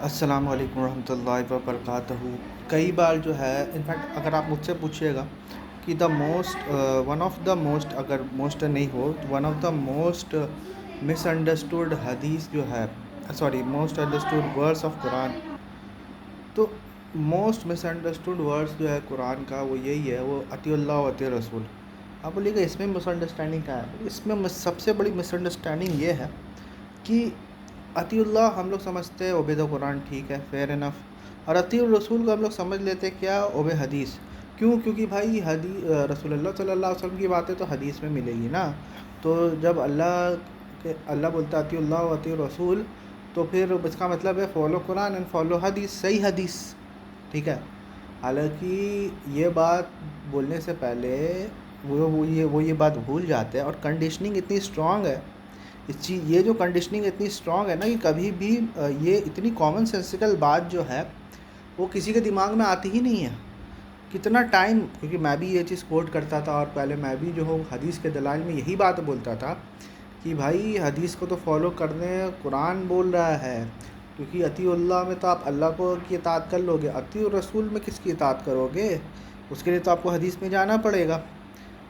السلام علیکم ورحمۃ اللہ وبرکاتہ۔ کئی بار جو ہے انفیکٹ اگر آپ مجھ سے پوچھیے گا کہ the most one of the most, اگر موسٹ نہیں ہو تو one of the most misunderstood حدیث جو ہے، sorry most understood words of Quran, تو موسٹ مس انڈرسٹوڈ ورڈس جو ہے قرآن کا وہ یہی ہے، وہ اطیع اللہ و اطیع رسول۔ آپ بولیے گا اس میں مس انڈرسٹینڈنگ کیا ہے؟ اس میں سب سے بڑی مس انڈرسٹینڈنگ یہ ہے کہ اطیع اللہ ہم لوگ سمجھتے ہیں اوبے دا قرآن، ٹھیک ہے، فیئر انف، اور اطیع الرسول کو ہم لوگ سمجھ لیتے کیا، اوبے حدیث۔ کیوں؟ کیونکہ بھائی رسول اللہ صلی اللہ علیہ وسلم کی باتیں تو حدیث میں ملے گی نا۔ تو جب اللہ بولتا ہے اطیع اللہ و اطیع الرسول، تو پھر اس کا مطلب ہے فالو قرآن اینڈ فالو حدیث، صحیح حدیث، ٹھیک ہے۔ حالانکہ یہ بات بولنے سے پہلے وہ یہ بات بھول جاتے ہیں، اور کنڈیشننگ اتنی اسٹرانگ ہے اس چیز، یہ جو کنڈیشننگ اتنی اسٹرانگ ہے نا کہ کبھی بھی یہ اتنی کامن سینسیکل بات جو ہے وہ کسی کے دماغ میں آتی ہی نہیں ہے۔ کتنا ٹائم، کیونکہ میں بھی یہ چیز کوٹ کرتا تھا، اور پہلے میں بھی جو ہوں حدیث کے دلائل میں یہی بات بولتا تھا کہ بھائی حدیث کو تو فالو کرنے قرآن بول رہا ہے، کیونکہ اطیع اللہ میں تو آپ اللہ کو کی اطاعت کر لو گے، اطیع الرسول میں کس کی اطاعت کرو گے؟ اس کے لیے تو آپ کو حدیث میں جانا پڑے گا۔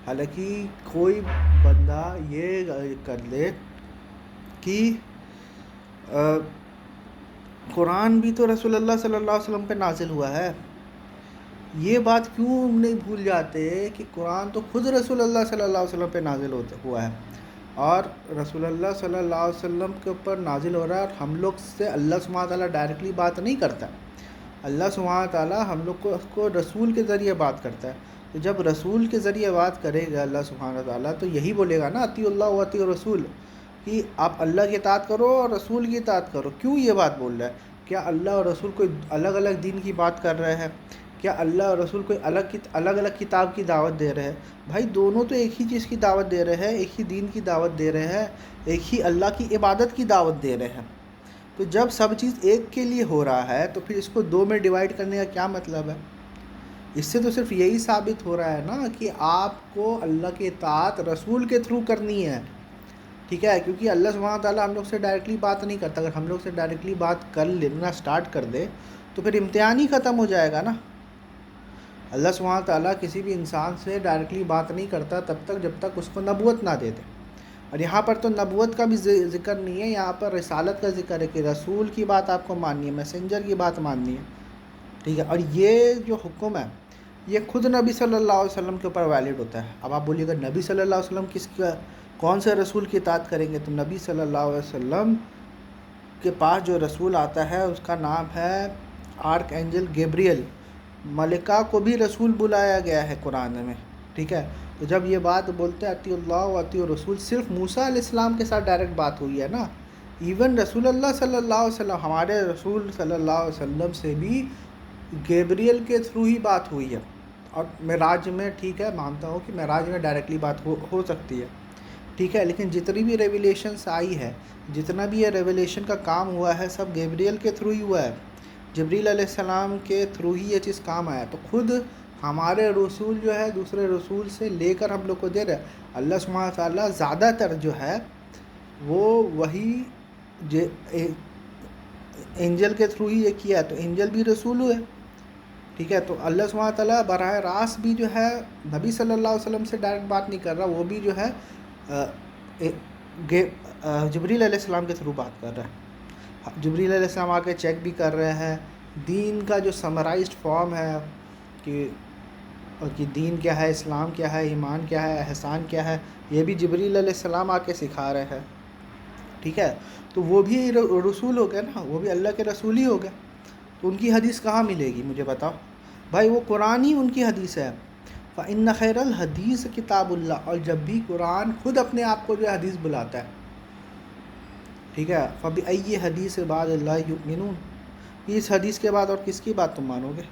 حالانکہ کوئی بندہ یہ کر لے کہ قرآن بھی تو رسول اللہ صلی اللہ علیہ وسلم پہ نازل ہوا ہے، یہ بات کیوں نہیں بھول جاتے کہ قرآن تو خود رسول اللہ صلی اللہ علیہ وسلم پہ نازل ہوا ہے، اور رسول اللہ صلی اللہ علیہ وسلم کے اوپر نازل ہو رہا ہے، اور ہم لوگ سے اللہ سبحانہ تعالیٰ ڈائریکٹلی بات نہیں کرتا، اللہ سبحانہ تعالیٰ ہم لوگ کو رسول کے ذریعے بات کرتا ہے۔ تو جب رسول کے ذریعے بات کرے گا اللہ سبحانہ تعالیٰ، تو یہی بولے گا نا اطیع اللہ و اطیع رسول، کہ آپ اللہ کی اطاعت کرو اور رسول کی اطاعت کرو۔ کیوں یہ بات بول رہا ہے؟ کیا اللہ اور رسول کوئی الگ الگ دین کی بات کر رہے ہیں؟ کیا اللہ اور رسول کوئی الگ الگ کتاب کی دعوت دے رہے ہیں؟ بھائی دونوں تو ایک ہی چیز کی دعوت دے رہے ہیں، ایک ہی دین کی دعوت دے رہے ہیں، ایک ہی اللہ کی عبادت کی دعوت دے رہے ہیں۔ تو جب سب چیز ایک کے لیے ہو رہا ہے تو پھر اس کو دو میں ڈیوائڈ کرنے کا کیا مطلب ہے؟ اس سے تو صرف یہی ثابت ہو رہا ہے نا کہ آپ کو اللہ کی اطاعت رسول کے تھرو کرنی ہے، ٹھیک ہے، کیونکہ اللہ سبحانہ تعالیٰ ہم لوگ سے ڈائریکٹلی بات نہیں کرتا۔ اگر ہم لوگ سے ڈائریکٹلی بات کر لینا سٹارٹ کر دے تو پھر امتحان ہی ختم ہو جائے گا نا۔ اللہ سبحانہ تعالیٰ کسی بھی انسان سے ڈائریکٹلی بات نہیں کرتا تب تک جب تک اس کو نبوت نہ دے دے، اور یہاں پر تو نبوت کا بھی ذکر نہیں ہے، یہاں پر رسالت کا ذکر ہے کہ رسول کی بات آپ کو ماننی ہے، میسنجر کی بات ماننی ہے، ٹھیک ہے۔ اور یہ جو حکم ہے یہ خود نبی صلی اللہ علیہ وسلم کے اوپر ویلڈ ہوتا ہے۔ اب آپ بولیے گا نبی صلی اللہ علیہ وسلم کون سے رسول کی اطاعت کریں گے؟ تو نبی صلی اللہ علیہ وسلم کے پاس جو رسول آتا ہے اس کا نام ہے آرک اینجل گیبریل، ملکہ کو بھی رسول بلایا گیا ہے قرآن میں، ٹھیک ہے۔ تو جب یہ بات بولتے ہیں اطیع اللہ و اطیع الرسول، صرف موسیٰ علیہ السلام کے ساتھ ڈائریکٹ بات ہوئی ہے نا، ایون رسول اللہ صلی اللہ علیہ وسلم، ہمارے رسول صلی اللہ علیہ وسلم سے بھی گیبریل کے تھرو ہی بات ہوئی ہے۔ اور معراج میں، ٹھیک ہے، مانتا ہوں کہ معراج میں ڈائریکٹلی بات ہو سکتی ہے، ٹھیک ہے، لیکن جتنی بھی ریویلیشنس آئی ہے، جتنا بھی یہ ریویلیشن کا کام ہوا ہے، سب گیبریل کے تھرو ہی ہوا ہے، جبریل علیہ السلام کے تھرو ہی یہ چیز کام آیا۔ تو خود ہمارے رسول جو ہے دوسرے رسول سے لے کر ہم لوگ کو دے رہے ہیں۔ اللہ سبحانہ تعالیٰ زیادہ تر جو ہے وہ وہی اینجل کے تھرو ہی یہ کیا ہے، تو اینجل بھی رسول ہوئے، ٹھیک ہے۔ تو اللہ سبحانہ تعالیٰ براہ راست بھی جو ہے نبی صلی اللہ علیہ وسلم سے ڈائریکٹ بات نہیں کر رہا، وہ بھی جو ہے جبریل علیہ السلام کے تھرو بات کر رہا ہے۔ جبریل علیہ السلام آ کے چیک بھی کر رہے ہیں دین کا جو سمرائزڈ فارم ہے کہ دین کیا ہے، اسلام کیا ہے، ایمان کیا ہے، احسان کیا ہے، یہ بھی جبریل علیہ السلام آ کے سکھا رہے ہیں، ٹھیک ہے۔ تو وہ بھی رسول ہو گئے نا، وہ بھی اللہ کے رسول ہی ہو گئے، تو ان کی حدیث کہاں ملے گی مجھے بتاؤ بھائی؟ وہ قرآن ہی ان کی حدیث ہے۔ فَإِنَّ خَيْرَ الْحَدِيثِ کتاب اللہ، اور جب بھی قرآن خود اپنے آپ کو جو حدیث بلاتا ہے، ٹھیک ہے، فَبِأَيِّ حَدِيثٍ بَعْدَ اللَّهِ يُؤْمِنُونَ، اس حدیث کے بعد اور کس کی بات تم مانو گے؟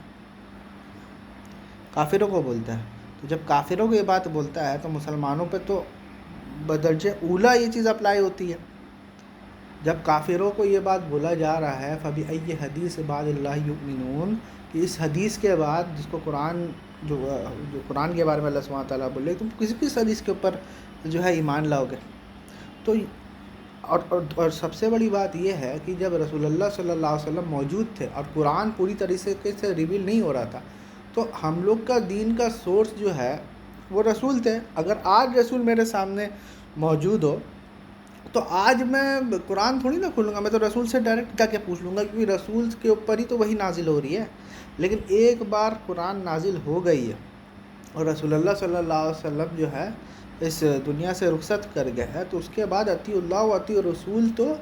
کافروں کو بولتا ہے۔ تو جب کافروں کو یہ بات بولتا ہے تو مسلمانوں پہ تو بدرجہ اولا یہ چیز اپلائی ہوتی ہے۔ جب کافروں کو یہ بات بولا جا رہا ہے فَبِأَيِّ حَدِيثٍ بَعْدَ اللَّهِ يُؤْمِنُونَ، کہ اس حدیث کے بعد جس کو قرآن جو قرآن کے بارے میں اللہ سبحانہ تعالیٰ بولے، تم کس حدیث کے اوپر جو ہے ایمان لاؤ گے؟ تو اور سب سے بڑی بات یہ ہے کہ جب رسول اللہ صلی اللہ علیہ وسلم موجود تھے اور قرآن پوری طریقے سے ریویل نہیں ہو رہا تھا، تو ہم لوگ کا دین کا سورس جو ہے وہ رسول تھے۔ اگر آج رسول میرے سامنے موجود ہو تو آج میں قرآن تھوڑی نہ کھولوں گا، میں تو رسول سے ڈائریکٹ جا کے پوچھ لوں گا، کیونکہ رسول کے اوپر ہی تو وہی نازل ہو رہی ہے۔ لیکن ایک بار قرآن نازل ہو گئی ہے اور رسول اللہ صلی اللہ علیہ وسلم جو ہے اس دنیا سے رخصت کر گئے ہے، تو اس کے بعد اطیع اللہ و اطیع الرسول تو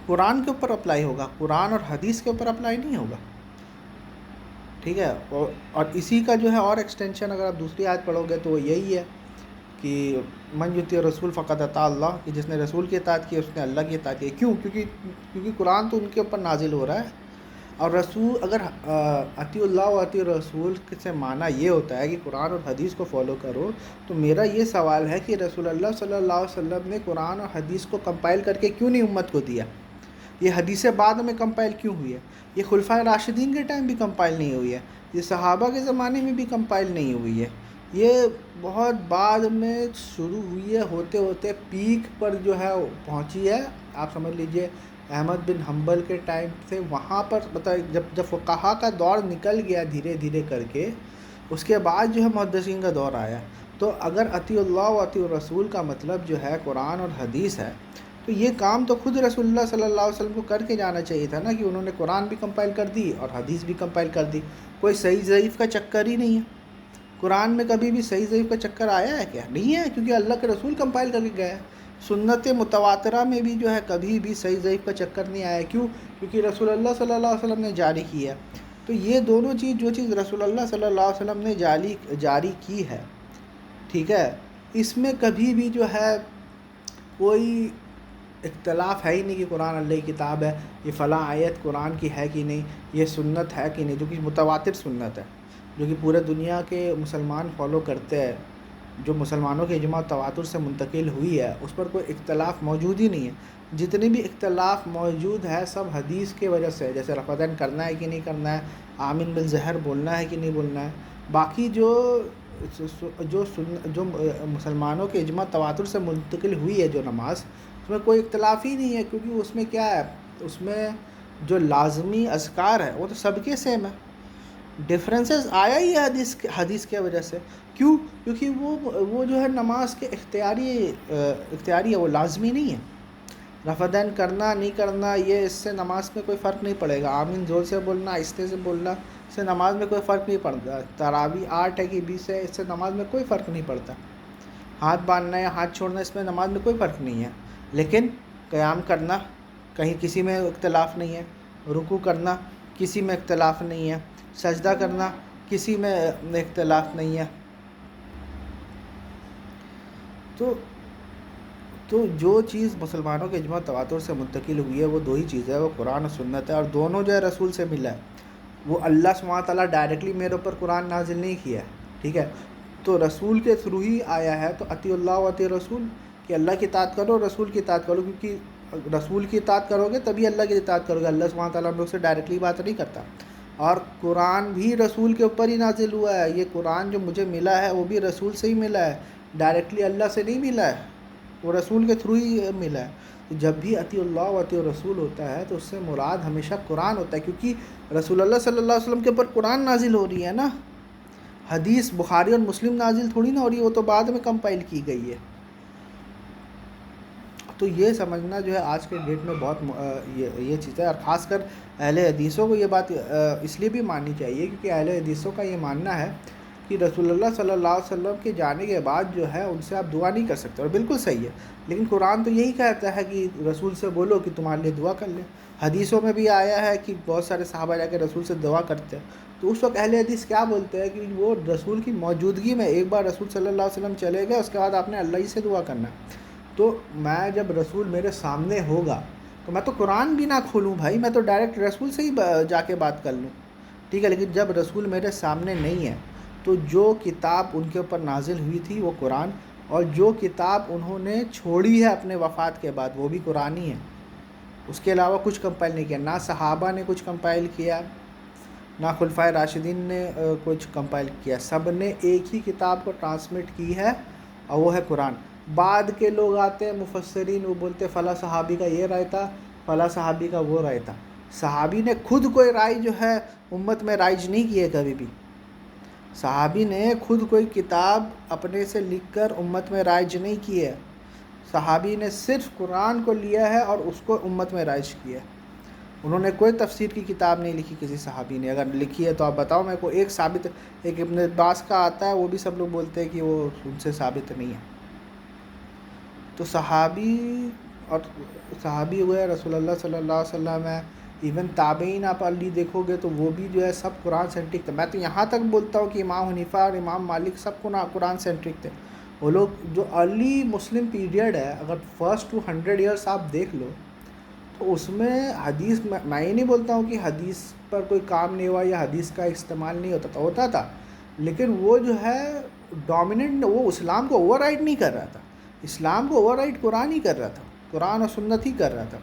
قرآن کے اوپر اپلائی ہوگا، قرآن اور حدیث کے اوپر اپلائی نہیں ہوگا، ٹھیک ہے۔ اور اسی کا جو ہے اور ایکسٹینشن اگر آپ دوسری آیت پڑھو گے تو وہ یہی ہے کہ من یطیع رسول فقد اطاع اللہ، کہ جس نے رسول کی اطاعت کی اس نے اللہ کی اطاعت کی۔ کیوں؟ کیونکہ قرآن تو ان کے اوپر نازل ہو رہا ہے، اور رسول اگر اطیع اللہ و اطیع رسول سے معنی یہ ہوتا ہے کہ قرآن اور حدیث کو فالو کرو، تو میرا یہ سوال ہے کہ رسول اللہ صلی اللہ علیہ وسلم نے قرآن اور حدیث کو کمپائل کر کے کیوں نہیں امت کو دیا؟ یہ حدیثیں بعد میں کمپائل کیوں ہوئی ہے؟ یہ خلفائے راشدین کے ٹائم بھی کمپائل نہیں ہوئی ہے، یہ صحابہ کے زمانے میں بھی کمپائل نہیں ہوئی ہے، یہ بہت بعد میں شروع ہوئی ہے، ہوتے ہوتے پیک پر جو ہے پہنچی ہے۔ آپ سمجھ لیجئے احمد بن حنبل کے ٹائم سے وہاں پر جب فقہا کا دور نکل گیا دھیرے دھیرے کر کے، اس کے بعد جو ہے محدثین کا دور آیا۔ تو اگر اطیع اللہ و اطیع الرسول کا مطلب جو ہے قرآن اور حدیث ہے، تو یہ کام تو خود رسول اللہ صلی اللہ علیہ وسلم کو کر کے جانا چاہیے تھا نا، کہ انہوں نے قرآن بھی کمپائل کر دی اور حدیث بھی کمپائل کر دی۔ کوئی صحیح ضعیف کا چکر ہی نہیں ہے، قرآن میں کبھی بھی صحیح ضعیف کا چکر آیا ہے کیا؟ نہیں ہے، کیونکہ اللہ کے رسول کمپائل کر کے گئے ہیں۔ سنت متواترہ میں بھی جو ہے کبھی بھی صحیح ضعیف کا چکر نہیں آیا، کیوں؟ کیونکہ رسول اللہ صلی اللہ علیہ وسلم نے جاری کی ہے۔ تو یہ دونوں چیز، جو چیز رسول اللہ صلی اللہ علیہ وسلم نے جاری کی ہے، ٹھیک ہے، اس میں کبھی بھی جو ہے کوئی اختلاف ہے ہی نہیں کہ قرآن اللہ کی کتاب ہے، یہ فلاں آیت قرآن کی ہے کہ نہیں، یہ سنت ہے کہ نہیں، جو کہ متواتر سنت ہے، جو کہ پورے دنیا کے مسلمان فالو کرتے ہیں، جو مسلمانوں کے اجماع تواتر سے منتقل ہوئی ہے، اس پر کوئی اختلاف موجود ہی نہیں ہے۔ جتنے بھی اختلاف موجود ہے سب حدیث کی وجہ سے، جیسے رفع کرنا ہے کہ نہیں کرنا ہے، آمین بالظہر بولنا ہے کہ نہیں بولنا ہے، باقی جو مسلمانوں کے اجماع تواتر سے منتقل ہوئی ہے جو نماز، اس میں کوئی اختلاف ہی نہیں ہے، کیونکہ اس میں کیا ہے، اس میں جو لازمی اذکار ہے وہ تو سب کے سیم ہے۔ ڈفرینسز آیا ہی ہے حدیث کی وجہ سے، کیوں؟ کیونکہ وہ جو ہے نماز کے اختیاری ہے، وہ لازمی نہیں ہے۔ رفع دین کرنا نہیں کرنا، یہ اس سے نماز میں کوئی فرق نہیں پڑے گا۔ آمین زور سے بولنا، آہستہ سے بولنا، اس سے نماز میں کوئی فرق نہیں پڑتا۔ تراویح 8 ہے کہ 20 ہے، اس سے نماز میں کوئی فرق نہیں پڑتا۔ ہاتھ باندھنا یا ہاتھ چھوڑنا، اس میں نماز میں کوئی فرق نہیں ہے۔ لیکن قیام کرنا، کہیں کسی میں اختلاف نہیں ہے، رکوع کرنا کسی میں اختلاف نہیں ہے، سجدہ کرنا کسی میں اختلاف نہیں ہے۔ تو جو چیز مسلمانوں کے اجماع تواتر سے منتقل ہوئی ہے وہ دو ہی چیز ہے، وہ قرآن اور سنت ہے، اور دونوں جو ہے رسول سے ملا ہے۔ وہ اللہ سبحانہ وتعالیٰ ڈائریکٹلی میرے اوپر قرآن نازل نہیں کیا ہے، ٹھیک ہے، تو رسول کے تھرو ہی آیا ہے۔ تو اطیع اللہ و اطیع رسول، کہ اللہ کی اطاعت کرو، رسول کی اطاعت کرو، کیونکہ رسول کی اطاعت کرو گے تبھی اللہ کی اطاعت کرو گے۔ اللہ سبحانہ وتعالیٰ ہم لوگ سے ڈائریکٹلی بات نہیں کرتا، اور قرآن بھی رسول کے اوپر ہی نازل ہوا ہے۔ یہ قرآن جو مجھے ملا ہے وہ بھی رسول سے ہی ملا ہے، ڈائریکٹلی اللہ سے نہیں ملا ہے، وہ رسول کے تھرو ہی ملا ہے۔ جب بھی اطیع اللہ و اطیع رسول ہوتا ہے تو اس سے مراد ہمیشہ قرآن ہوتا ہے، کیونکہ رسول اللہ صلی اللہ علیہ وسلم کے اوپر قرآن نازل ہو رہی ہے نا، حدیث بخاری اور مسلم نازل تھوڑی نہ ہو رہی ہے، وہ تو بعد میں کمپائل کی گئی ہے۔ تو یہ سمجھنا جو ہے آج کے ڈیٹ میں بہت یہ چیز ہے، اور خاص کر اہل حدیثوں کو یہ بات اس لیے بھی ماننی چاہیے کیونکہ اہل حدیثوں کا یہ ماننا ہے کہ رسول اللہ صلی اللہ علیہ وسلم کے جانے کے بعد جو ہے ان سے آپ دعا نہیں کر سکتے، اور بالکل صحیح ہے، لیکن قرآن تو یہی کہتا ہے کہ رسول سے بولو کہ تمہارے لیے دعا کر لیں۔ حدیثوں میں بھی آیا ہے کہ بہت سارے صحابہ جا کے رسول سے دعا کرتے ہیں، تو اس وقت اہل حدیث کیا بولتے ہیں کہ وہ رسول کی موجودگی میں ایک بار رسول صلی اللہ علیہ وسلم چلے گئے، اس کے بعد آپ نے اللہ ہی سے دعا کرنا ہے۔ تو میں جب رسول میرے سامنے ہوگا تو میں تو قرآن بھی نہ کھولوں بھائی، میں تو ڈائریکٹ رسول سے ہی جا کے بات کر لوں، ٹھیک ہے، لیکن جب رسول میرے سامنے نہیں ہے تو جو کتاب ان کے اوپر نازل ہوئی تھی وہ قرآن، اور جو کتاب انہوں نے چھوڑی ہے اپنے وفات کے بعد وہ بھی قرآن ہی ہے، اس کے علاوہ کچھ کمپائل نہیں کیا، نہ صحابہ نے کچھ کمپائل کیا، نہ خلفائے راشدین نے کچھ کمپائل کیا، سب نے ایک ہی کتاب کو ٹرانسمٹ کی ہے، اور وہ ہے قرآن۔ بعد کے لوگ آتے ہیں مفسرین، وہ بولتے فلاں صحابی کا یہ رائے تھا، فلاں صحابی کا وہ رائے تھا۔ صحابی نے خود کوئی رائے جو ہے امت میں رائج نہیں کی ہے کبھی بھی۔ صحابی نے خود کوئی کتاب اپنے سے لکھ کر امت میں رائج نہیں کی ہے۔ صحابی نے صرف قرآن کو لیا ہے اور اس کو امت میں رائج کیا ہے۔ انہوں نے کوئی تفسیر کی کتاب نہیں لکھی کسی صحابی نے، اگر لکھی ہے تو آپ بتاؤ میرے کو ایک ثابت۔ ایک ابن عباس کا آتا ہے، وہ بھی سب لوگ بولتے ہیں کہ وہ ان سے ثابت نہیں ہے۔ تو صحابی ہوئے رسول اللہ صلی اللہ علیہ وسلم ہے، ایون تابعین آپ علی دیکھو گے تو وہ بھی جو ہے سب قرآن سینٹرک تھے۔ میں تو یہاں تک بولتا ہوں کہ امام حنیفہ اور امام مالک سب قرآن سینٹرک تھے۔ وہ لوگ جو ارلی مسلم پیریڈ ہے، اگر فرسٹ 200 ایئرس آپ دیکھ لو تو اس میں حدیث، میں یہ نہیں بولتا ہوں کہ حدیث پر کوئی کام نہیں ہوا یا حدیث کا استعمال نہیں ہوتا تھا، لیکن وہ جو ہے ڈومیننٹ، وہ اسلام کو اوور رائڈ نہیں کر رہا تھا۔ اسلام کو اوور رائڈ قرآن ہی کر رہا تھا، قرآن اور سنت ہی کر رہا تھا۔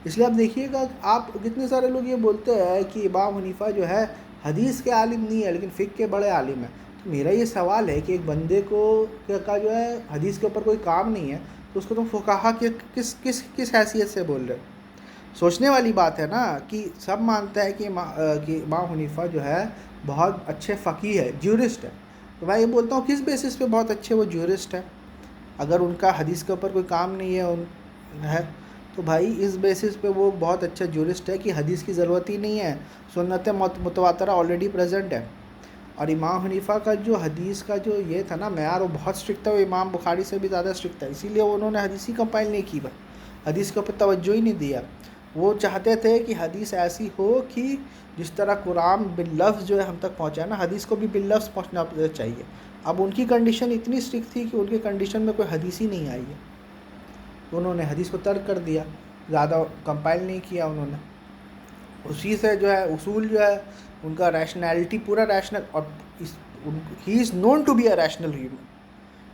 اس لیے آپ دیکھیے گا، آپ کتنے سارے لوگ یہ بولتے ہیں کہ امام حنیفہ جو ہے حدیث کے عالم نہیں ہے لیکن فقہ کے بڑے عالم ہیں۔ تو میرا یہ سوال ہے کہ ایک بندے کو کا جو ہے حدیث کے اوپر کوئی کام نہیں ہے تو اس کو تم فقہا کس حیثیت سے بول رہے ہو؟ سوچنے والی بات ہے نا، کہ سب مانتا ہے کہ امام حنیفہ جو ہے بہت اچھے فقیہ ہے، جیورسٹ ہے۔ تو میں یہ بولتا ہوں کس بیسس پہ بہت اچھے وہ جیورسٹ ہے؟ اگر ان کا حدیث کے اوپر کوئی کام نہیں ہے تو بھائی اس بیسس پہ وہ بہت اچھا جیورسٹ ہے کہ حدیث کی ضرورت ہی نہیں ہے، سنت متواترہ آلریڈی پریزنٹ ہے۔ اور امام حنیفہ کا جو حدیث کا جو یہ تھا نا معیار، وہ بہت اسٹرکٹ تھا، وہ امام بخاری سے بھی زیادہ اسٹرکٹ تھا، اسی لیے انہوں نے حدیث ہی کمپائل نہیں کی، حدیث کے اوپر توجہ ہی نہیں دیا۔ وہ چاہتے تھے کہ حدیث ایسی ہو کہ جس طرح قرآن باللفظ جو ہے ہم تک پہنچا نا، حدیث کو بھی باللفظ پہنچنا چاہیے۔ اب ان کی کنڈیشن اتنی اسٹرکٹ تھی کہ ان کی کنڈیشن میں کوئی حدیث ہی نہیں آئی ہے، تو انہوں نے حدیث کو ترک کر دیا، زیادہ کمپائل نہیں کیا انہوں نے۔ اسی سے جو ہے اصول جو ہے ان کا ریشنلٹی پورا ریشنل، اور he is known to be a rational human,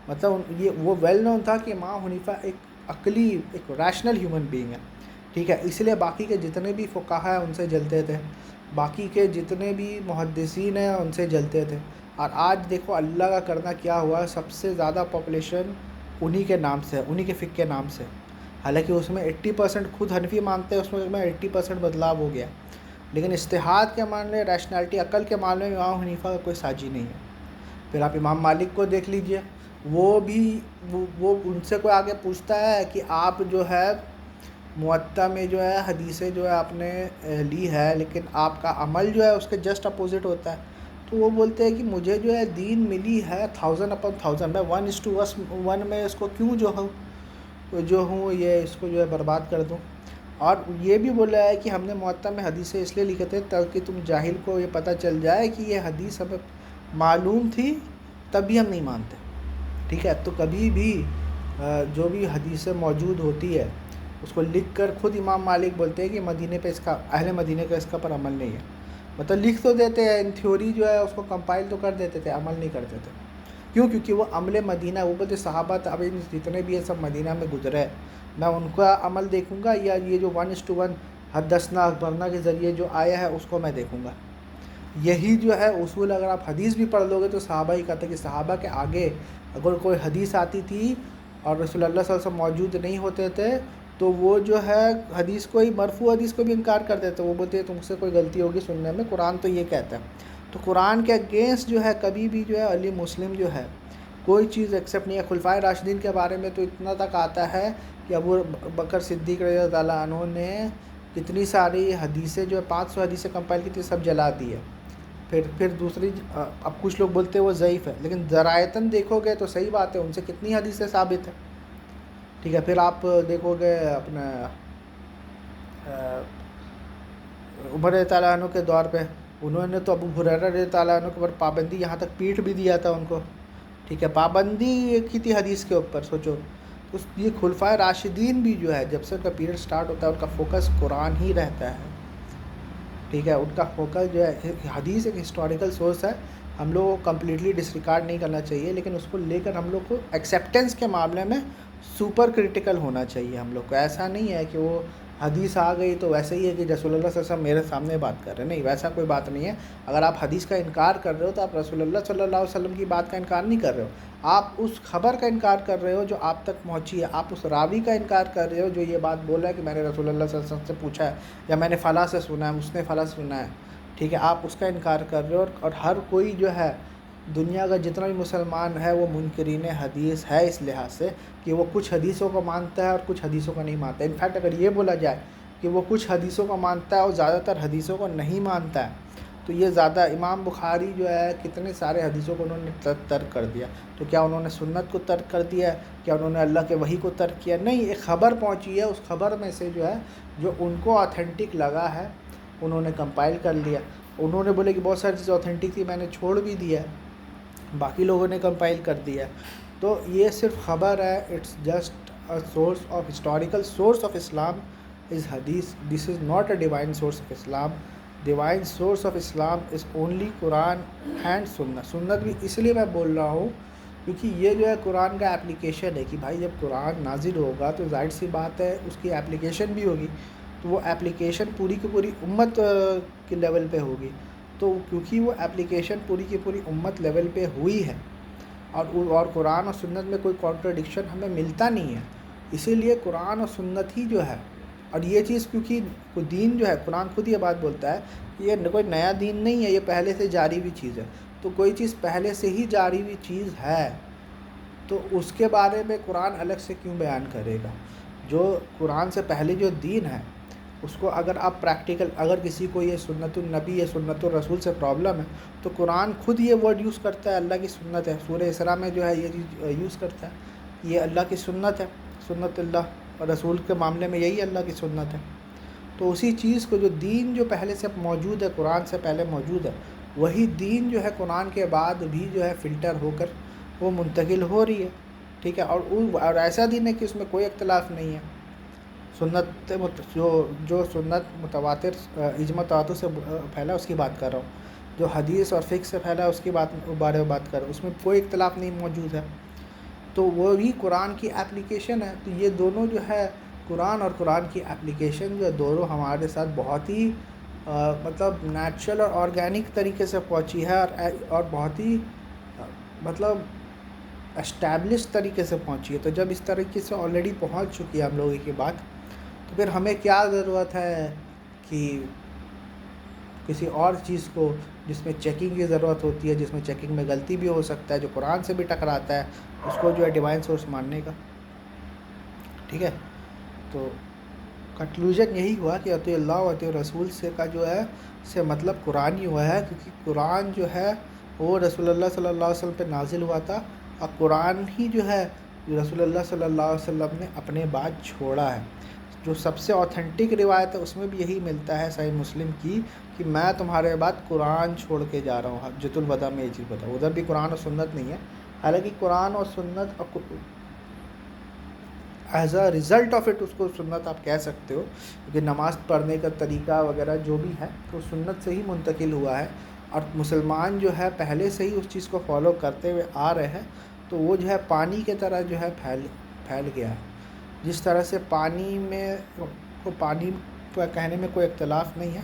مطلب یہ وہ ویل نون تھا کہ امام حنیفہ ایک عقلی، ایک ریشنل ہیومن بینگ ہے، ٹھیک ہے۔ اس لیے باقی کے جتنے بھی فقہا ہیں ان سے جلتے تھے، باقی کے جتنے بھی محدثین ہیں ان سے جلتے تھے۔ اور آج دیکھو اللہ کا کرنا کیا ہوا، سب سے زیادہ پاپولیشن انہی کے نام سے ہے، انہی کے فقہ کے نام سے، حالانکہ اس میں 80% خود حنفی مانتے ہیں، اس میں 80% بدلاؤ ہو گیا، لیکن اجتہاد کے معاملے، ریشنلٹی، عقل کے معاملے میں امام حنیفہ کا کوئی ساجی نہیں ہے۔ پھر آپ امام مالک کو دیکھ لیجئے، وہ بھی وہ ان سے کوئی آگے پوچھتا ہے کہ آپ جو ہے موطا میں جو ہے حدیثیں جو ہے آپ نے لی ہے لیکن آپ کا عمل جو ہے اس کے جسٹ اپوزٹ ہوتا ہے، تو وہ بولتے ہیں کہ مجھے جو ہے دین ملی ہے 1000/1000، میں 1:1 میں اس کو کیوں جو ہوں یہ اس کو جو ہے برباد کر دوں۔ اور یہ بھی بولا ہے کہ ہم نے موطا میں حدیثیں اس لیے لکھے تھے تاکہ تم جاہل کو یہ پتہ چل جائے کہ یہ حدیث ہمیں معلوم تھی تب بھی ہم نہیں مانتے، ٹھیک ہے۔ تو کبھی بھی جو بھی حدیثیں موجود ہوتی ہے اس کو لکھ کر، خود امام مالک بولتے ہیں کہ مدینے پہ اہل مدینے کا اس کا پر عمل نہیں ہے، مطلب لکھ تو دیتے ہیں، ان تھیوری جو ہے اس کو کمپائل تو کر دیتے تھے، عمل نہیں کرتے تھے۔ کیوں؟ کیونکہ وہ عمل مدینہ، وہ بولتے صحابہ ابھی جتنے بھی ہیں سب مدینہ میں گزرے، میں ان کا عمل دیکھوں گا یا یہ جو 1:1 حدثنا اخبرنا کے ذریعے جو آیا ہے اس کو میں دیکھوں گا۔ یہی جو ہے اصول، اگر آپ حدیث بھی پڑھ لو گے تو صحابہ ہی کہتے ہیں کہ صحابہ کے آگے اگر کوئی حدیث آتی تھی اور رسول اللہ صلی اللہ علیہ وسلم موجود نہیں ہوتے تھے تو وہ جو ہے حدیث کو ہی، مرفوع حدیث کو بھی انکار کر دیتے، وہ بولتے ہیں تم سے کوئی غلطی ہوگی سننے میں، قرآن تو یہ کہتا ہے۔ تو قرآن کے اگینسٹ جو ہے کبھی بھی جو ہے علی مسلم جو ہے کوئی چیز ایکسیپٹ نہیں ہے۔ خلفائے راشدین کے بارے میں تو اتنا تک آتا ہے کہ ابو بکر صدیق رضی اللہ تعالیٰ عنہ نے کتنی ساری حدیثیں جو ہے 500 حدیثیں کمپائل کی تھی، سب جلا دی ہے۔ پھر دوسری، اب کچھ لوگ بولتے ہیں وہ ضعیف ہے، لیکن ذرائتاً دیکھو گے تو صحیح بات ہے، ان سے کتنی حدیثیں ثابت ہیں، ٹھیک ہے۔ پھر آپ دیکھو گے اپنا عمر رضی اللہ عنہ کے دور پہ انہوں نے تو ابو ہریرہ رضی اللہ عنہ کے اوپر پابندی، یہاں تک پیٹ بھی دیا تھا ان کو، ٹھیک ہے، پابندی کی تھی حدیث کے اوپر، سوچو۔ تو یہ خلفائے راشدین بھی جو ہے جب سے ان کا پیریڈ سٹارٹ ہوتا ہے ان کا فوکس قرآن ہی رہتا ہے، ٹھیک ہے، ان کا فوکس جو ہے، حدیث ایک ہسٹوریکل سورس ہے، ہم لوگ کو کمپلیٹلی ڈسریکارڈ نہیں کرنا چاہیے، لیکن اس کو لے کر ہم لوگ کو ایکسیپٹنس کے معاملے میں سپر کرٹیکل ہونا چاہیے ہم لوگ کو۔ ایسا نہیں ہے کہ وہ حدیث آ گئی تو ویسے ہی ہے کہ رسول اللہ صلی اللہ علیہ وسلم میرے سامنے بات کر رہے ہیں. نہیں، ویسا کوئی بات نہیں ہے. اگر آپ حدیث کا انکار کر رہے ہو تو آپ رسول اللہ صلی اللہ علیہ وسلم کی بات کا انکار نہیں کر رہے ہو. آپ اس خبر کا انکار کر رہے ہو جو آپ تک پہنچی ہے. آپ اس راوی کا انکار کر رہے ہو جو یہ بات بول رہا ہے کہ میں نے رسول اللہ صلی اللہ علیہ وسلم سے پوچھا ہے، یا میں نے فلاں سے سنا ہے، اس نے فلاں سے سنا ہے. ٹھیک ہے، آپ اس کا انکار کر رہے ہو. اور ہر کوئی جو ہے دنیا کا جتنا بھی مسلمان ہے وہ منکرین حدیث ہے اس لحاظ سے کہ وہ کچھ حدیثوں کو مانتا ہے اور کچھ حدیثوں کو نہیں مانتا ہے. انفیکٹ اگر یہ بولا جائے کہ وہ کچھ حدیثوں کو مانتا ہے اور زیادہ تر حدیثوں کو نہیں مانتا ہے، تو یہ زیادہ. امام بخاری جو ہے کتنے سارے حدیثوں کو انہوں نے ترک کر دیا. تو کیا انہوں نے سنت کو ترک کر دیا ہے؟ کیا انہوں نے اللہ کے وحی کو ترک کیا؟ نہیں، ایک خبر پہنچی ہے، اس خبر میں سے جو ہے جو ان کو آتھینٹک لگا ہے انہوں نے کمپائل کر لیا. انہوں نے بولے کہ بہت ساری چیزیں آتھینٹک تھی، میں نے چھوڑ بھی دیا ہے، باقی لوگوں نے کمپائل کر دیا ہے. تو یہ صرف خبر ہے. It's just a source of historical source of Islam is hadith. This is not a divine source of Islam. Divine source of Islam is only Quran and Sunnah. سنت بھی اس لیے میں بول رہا ہوں کیونکہ یہ جو ہے قرآن کا اپلیکیشن ہے کہ بھائی جب قرآن نازل ہوگا تو ظاہر سی بات ہے اس کی اپلیکیشن بھی ہوگی. تو وہ اپلیکیشن پوری کی پوری امت کے لیول پہ ہوگی. تو کیونکہ وہ اپلیکیشن پوری کی پوری امت لیول پہ ہوئی ہے اور قرآن اور سنت میں کوئی کانٹرڈکشن ہمیں ملتا نہیں ہے، اسی لیے قرآن اور سنت ہی جو ہے. اور یہ چیز کیونکہ کوئی دین جو ہے، قرآن خود یہ بات بولتا ہے کہ یہ کوئی نیا دین نہیں ہے، یہ پہلے سے جاری ہوئی چیز ہے. تو کوئی چیز پہلے سے ہی جاری ہوئی چیز ہے تو اس کے بارے میں قرآن الگ سے کیوں بیان کرے گا؟ جو قرآن سے پہلے جو دین ہے اس کو اگر آپ پریکٹیکل، اگر کسی کو یہ سنت النبی یا سنت الرسول سے پرابلم ہے تو قرآن خود یہ ورڈ یوز کرتا ہے، اللہ کی سنت ہے. سورہ اسراء میں جو ہے یہ چیز یوز کرتا ہے، یہ اللہ کی سنت ہے. سنت اللہ اور رسول کے معاملے میں یہی اللہ کی سنت ہے. تو اسی چیز کو جو دین جو پہلے سے موجود ہے، قرآن سے پہلے موجود ہے، وہی دین جو ہے قرآن کے بعد بھی جو ہے فلٹر ہو کر وہ منتقل ہو رہی ہے. ٹھیک ہے، اور ایسا دین ہے کہ اس میں کوئی اختلاف نہیں ہے. سنت جو سنت متواتر اجماع تواتر سے پھیلا اس کی بات کر رہا ہوں. جو حدیث اور فقہ سے پھیلا اس کی بارے میں بات کر رہا ہوں، اس میں کوئی اختلاف نہیں موجود ہے. تو وہ بھی قرآن کی اپلیکیشن ہے. تو یہ دونوں جو ہے قرآن اور قرآن کی اپلیکیشن جو ہے دونوں ہمارے ساتھ بہت ہی مطلب نیچرل اور آرگینک طریقے سے پہنچی ہے اور بہت ہی مطلب اسٹیبلش طریقے سے پہنچی ہے. تو جب اس طریقے سے آلریڈی پہنچ چکی ہے ہم لوگوں کی بات، تو پھر ہمیں کیا ضرورت ہے کہ کسی اور چیز کو جس میں چیکنگ کی ضرورت ہوتی ہے، جس میں چیکنگ میں غلطی بھی ہو سکتا ہے، جو قرآن سے بھی ٹکراتا ہے، اس کو جو ہے ڈیوائن سورس ماننے کا. ٹھیک ہے، تو کنکلوژن یہی ہوا کہ اطیع اللہ و اطیع رسول سے کا جو ہے سے مطلب قرآن ہی ہوا ہے، کیونکہ قرآن جو ہے وہ رسول اللہ صلی اللہ علیہ وسلم پہ نازل ہوا تھا، اور قرآن ہی جو ہے رسول اللہ صلی اللہ علیہ وسلم نے اپنے بعد چھوڑا ہے. جو سب سے اوتھینٹک روایت ہے اس میں بھی یہی ملتا ہے صحیح مسلم کی کہ میں تمہارے بعد قرآن چھوڑ کے جا رہا ہوں. حجۃ الوداع میں یہ چیز بتا، ادھر بھی قرآن اور سنت نہیں ہے. حالانکہ قرآن اور سنت as a result of it اس کو سنت آپ کہہ سکتے ہو، کیونکہ نماز پڑھنے کا طریقہ وغیرہ جو بھی ہے تو سنت سے ہی منتقل ہوا ہے. اور مسلمان جو ہے پہلے سے ہی اس چیز کو فالو کرتے ہوئے آ رہے ہیں، تو وہ جو ہے پانی کی طرح جو ہے پھیل گیا ہے. جس طرح سے پانی کا کہنے میں کوئی اختلاف نہیں ہے،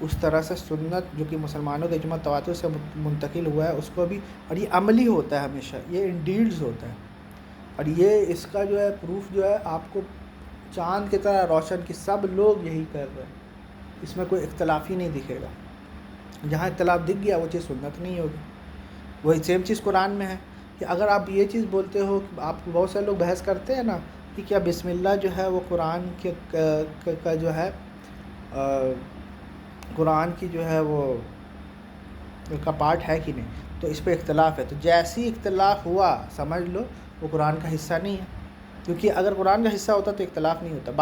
اس طرح سے سنت جو کہ مسلمانوں کے اجماع تواتر سے منتقل ہوا ہے اس کو بھی. اور یہ عملی ہوتا ہے ہمیشہ، یہ ان ڈیڈز ہوتا ہے. اور یہ اس کا جو ہے پروف جو ہے آپ کو چاند کی طرح روشن کہ سب لوگ یہی کر رہے ہیں، اس میں کوئی اختلاف ہی نہیں دکھے گا. جہاں اختلاف دکھ گیا وہ چیز سنت نہیں ہوگی. وہی سیم چیز قرآن میں ہے کہ اگر آپ یہ چیز بولتے ہو کہ آپ بہت سے لوگ بحث کرتے ہیں نا کہ کیا بسم اللہ جو ہے وہ قرآن کا جو ہے قرآن کی جو ہے وہ کا پارٹ ہے کہ نہیں، تو اس پہ اختلاف ہے. تو جیسی اختلاف ہوا سمجھ لو وہ قرآن کا حصہ نہیں ہے، کیونکہ اگر قرآن کا حصہ ہوتا تو اختلاف نہیں ہوتا.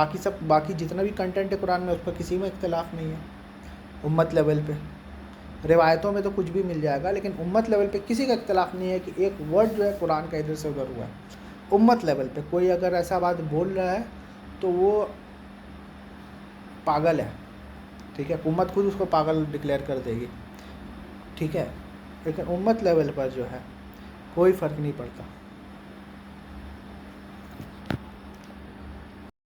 باقی جتنا بھی کنٹینٹ ہے قرآن میں اس پر کسی میں اختلاف نہیں ہے. امت لیول پہ روایتوں میں تو کچھ بھی مل جائے گا، لیکن امت لیول پہ کسی کا اختلاف نہیں ہے کہ ایک ورڈ جو ہے قرآن کا ادھر سے ادھر ہوا ہے. امت لیول پہ کوئی اگر ایسا بات بول رہا ہے تو وہ پاگل ہے. ٹھیک ہے، امت خود اس کو پاگل ڈکلیئر کر دے گی. ٹھیک ہے، لیکن امت لیول پر جو ہے کوئی فرق نہیں پڑتا.